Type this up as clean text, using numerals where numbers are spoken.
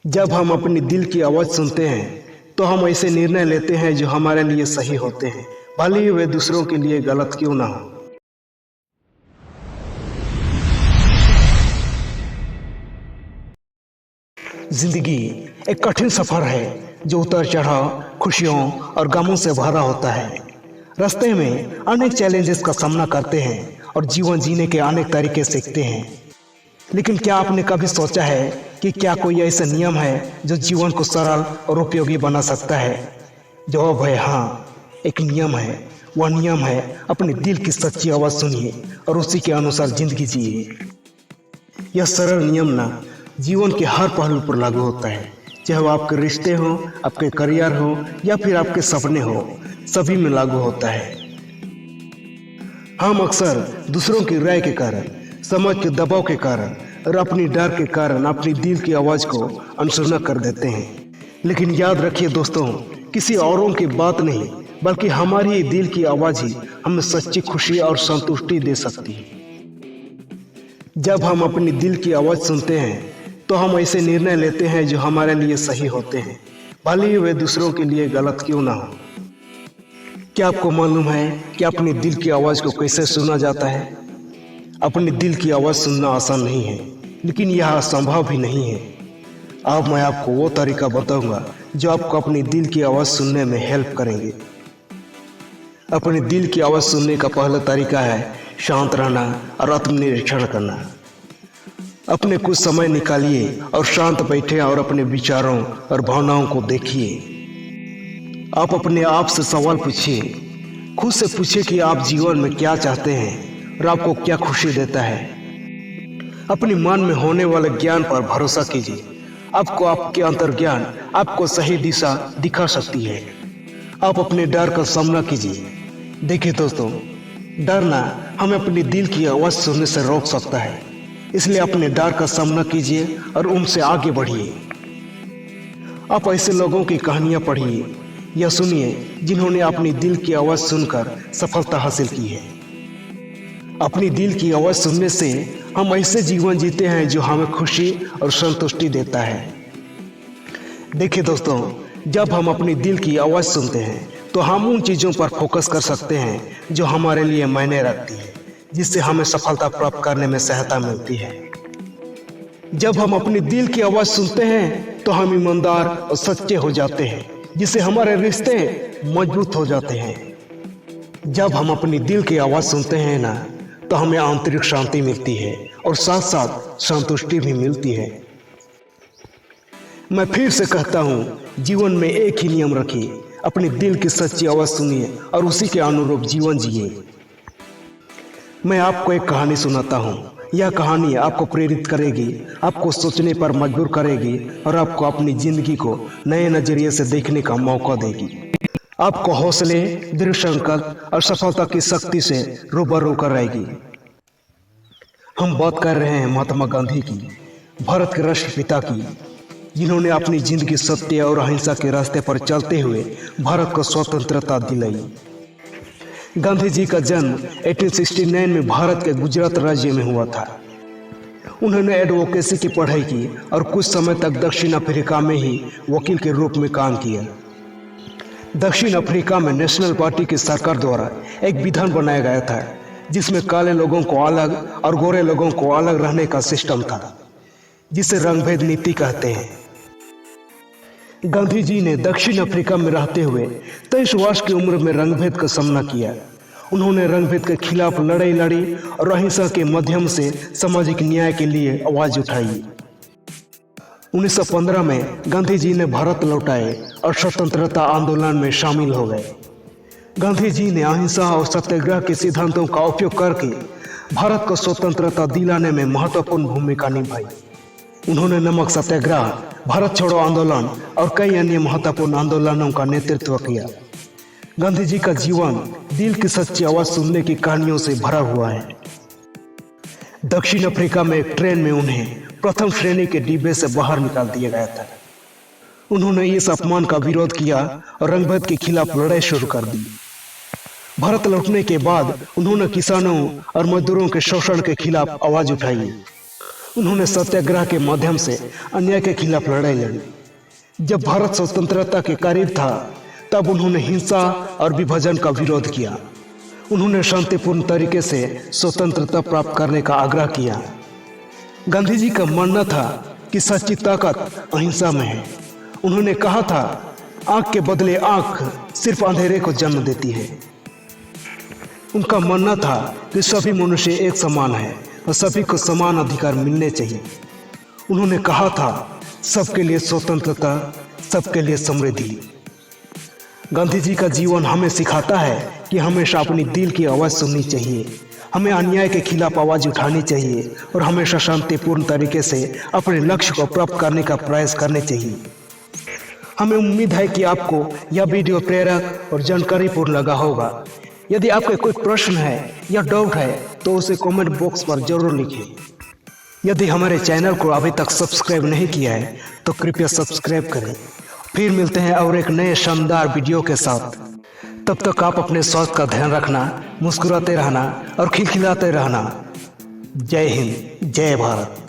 जब हम अपनी दिल की आवाज़ सुनते हैं तो हम ऐसे निर्णय लेते हैं जो हमारे लिए सही होते हैं, भले ही वे दूसरों के लिए गलत क्यों ना हो। जिंदगी एक कठिन सफर है जो उतर चढ़ाव, खुशियों और गमों से भरा होता है। रास्ते में अनेक चैलेंजेस का सामना करते हैं और जीवन जीने के अनेक तरीके सीखते हैं। लेकिन क्या आपने कभी सोचा है कि क्या कोई ऐसा नियम है जो जीवन को सरल और उपयोगी बना सकता है? जवाब है हाँ, एक नियम है। वह नियम है अपने दिल की सच्ची आवाज़ सुनिए और उसी के अनुसार जिंदगी जिए। यह सरल नियम ना जीवन के हर पहलू पर लागू होता है, चाहे वो आपके रिश्ते हो, आपके करियर हो या फिर आपके सपने हो, सभी में लागू होता है। हम अक्सर दूसरों की राय के कारण, समाज के दबाव के कारण और अपनी डर के कारण अपनी दिल की आवाज़ को अनसुना कर देते हैं। लेकिन याद रखिए दोस्तों, किसी औरों की बात नहीं बल्कि हमारी ही दिल की आवाज़ ही हमें सच्ची खुशी और संतुष्टि दे सकती है। जब हम अपनी दिल की आवाज़ सुनते हैं तो हम ऐसे निर्णय लेते हैं जो हमारे लिए सही होते हैं, भले ही वे दूसरों के लिए गलत क्यों ना हो। क्या आपको मालूम है कि अपनी दिल की आवाज़ को कैसे सुना जाता है? अपनी दिल की आवाज़ सुनना आसान नहीं है, लेकिन यह असंभव भी नहीं है। अब मैं आपको वो तरीका बताऊंगा जो आपको अपनी दिल की आवाज़ सुनने में हेल्प करेंगे। अपनी दिल की आवाज़ सुनने का पहला तरीका है शांत रहना और आत्मनिरीक्षण करना। अपने कुछ समय निकालिए और शांत बैठे और अपने विचारों और भावनाओं को देखिए। आप अपने आप से सवाल पूछिए, खुद से पूछिए कि आप जीवन में क्या चाहते हैं और आपको क्या खुशी देता है। अपने मन में होने वाले ज्ञान पर भरोसा कीजिए। आपको आपके अंतर्ज्ञान आपको सही दिशा दिखा सकती है। आप अपने डर का सामना कीजिए। देखिए दोस्तों, डरना हमें अपनी दिल की आवाज़ सुनने से रोक सकता है, इसलिए अपने डर का सामना कीजिए और उनसे आगे बढ़िए। आप ऐसे लोगों की कहानियाँ पढ़िए या सुनिए जिन्होंने अपनी दिल की आवाज़ सुनकर सफलता हासिल की है। अपनी दिल की आवाज़ सुनने से हम ऐसे जीवन जीते हैं जो हमें खुशी और संतुष्टि देता है। देखिए दोस्तों, जब हम अपनी दिल की आवाज़ सुनते हैं तो हम उन चीज़ों पर फोकस कर सकते हैं जो हमारे लिए मायने रखती है, जिससे हमें सफलता प्राप्त करने में सहायता मिलती है। जब हम अपनी दिल की आवाज़ सुनते हैं तो हम ईमानदार और सच्चे हो जाते हैं, जिससे हमारे रिश्ते मजबूत हो जाते हैं। जब हम अपनी दिल की आवाज़ सुनते हैं ना, तो हमें आंतरिक शांति मिलती है और साथ साथ संतुष्टि भी मिलती है। मैं फिर से कहता हूँ, जीवन में एक ही नियम रखिए, अपनी दिल की सच्ची आवाज़ सुनिए और उसी के अनुरूप जीवन जिए। मैं आपको एक कहानी सुनाता हूँ। यह कहानी आपको प्रेरित करेगी, आपको सोचने पर मजबूर करेगी और आपको अपनी जिंदगी को नए नजरिए से देखने का मौका देगी। आपको हौसले, दृढ़ संकल्प और सफलता की शक्ति से रूबरू कराएगी। हम बात कर रहे हैं महात्मा गांधी की, भारत के राष्ट्रपिता की, जिन्होंने अपनी जिंदगी सत्य और अहिंसा के रास्ते पर चलते हुए भारत को स्वतंत्रता दिलाई। गांधी जी का जन्म 1869 में भारत के गुजरात राज्य में हुआ था। उन्होंने एडवोकेसी की पढ़ाई की और कुछ समय तक दक्षिण अफ्रीका में ही वकील के रूप में काम किया। दक्षिण अफ्रीका में नेशनल पार्टी की सरकार द्वारा एक विधान बनाया गया था, जिसमें काले लोगों को अलग और गोरे लोगों को अलग रहने का सिस्टम था, जिसे रंगभेद नीति कहते हैं। गांधी जी ने दक्षिण अफ्रीका में रहते हुए 23 वर्ष की उम्र में रंगभेद का सामना किया। उन्होंने रंगभेद के खिलाफ लड़ाई लड़ी और अहिंसा के माध्यम से सामाजिक न्याय के लिए आवाज उठाई। 1915 में गांधी जी ने भारत लौटाए और स्वतंत्रता आंदोलन में शामिल हो गए। गांधी जी ने अहिंसा और सत्याग्रह के सिद्धांतों का उपयोग करके भारत को स्वतंत्रता दिलाने में महत्वपूर्ण भूमिका निभाई। उन्होंने नमक सत्याग्रह, भारत छोड़ो आंदोलन और कई अन्य महत्वपूर्ण आंदोलनों का नेतृत्व किया। गांधी जी का जीवन दिल की सच्ची आवाज़ सुनने की कहानियों से भरा हुआ है। दक्षिण अफ्रीका में एक ट्रेन में उन्हें प्रथम श्रेणी के डिब्बे से बाहर निकाल दिया गया था। उन्होंने इस अपमान का विरोध किया और रंगभेद के खिलाफ लड़ाई शुरू कर दी। भारत लौटने के बाद उन्होंने किसानों और मजदूरों के शोषण के खिलाफ आवाज उठाई। उन्होंने सत्याग्रह के माध्यम से अन्याय के खिलाफ लड़ाई लड़ी। जब भारत स्वतंत्रता के करीब था तब उन्होंने हिंसा और विभाजन का विरोध किया। उन्होंने शांतिपूर्ण तरीके से स्वतंत्रता प्राप्त करने का आग्रह किया। गांधी जी का मानना था कि सच्ची ताकत अहिंसा में है। उन्होंने कहा था, आंख के बदले आंख सिर्फ अंधेरे को जन्म देती है। उनका मानना था कि सभी मनुष्य एक समान है और सभी को समान अधिकार मिलने चाहिए। उन्होंने कहा था, सबके लिए स्वतंत्रता, सबके लिए समृद्धि। गांधी जी का जीवन हमें सिखाता है कि हमेशा अपनी दिल की आवाज़ सुननी चाहिए, हमें अन्याय के खिलाफ आवाज़ उठानी चाहिए और हमेशा शांतिपूर्ण तरीके से अपने लक्ष्य को प्राप्त करने का प्रयास करने चाहिए। हमें उम्मीद है कि आपको यह वीडियो प्रेरक और जानकारीपूर्ण लगा होगा। यदि आपके कोई प्रश्न है या डाउट है तो उसे कमेंट बॉक्स पर जरूर लिखें। यदि हमारे चैनल को अभी तक सब्सक्राइब नहीं किया है तो कृपया सब्सक्राइब करें। फिर मिलते हैं और एक नए शानदार वीडियो के साथ। तब तक आप अपने स्वास्थ्य का ध्यान रखना, मुस्कुराते रहना और खिलखिलाते रहना। जय हिंद, जय भारत।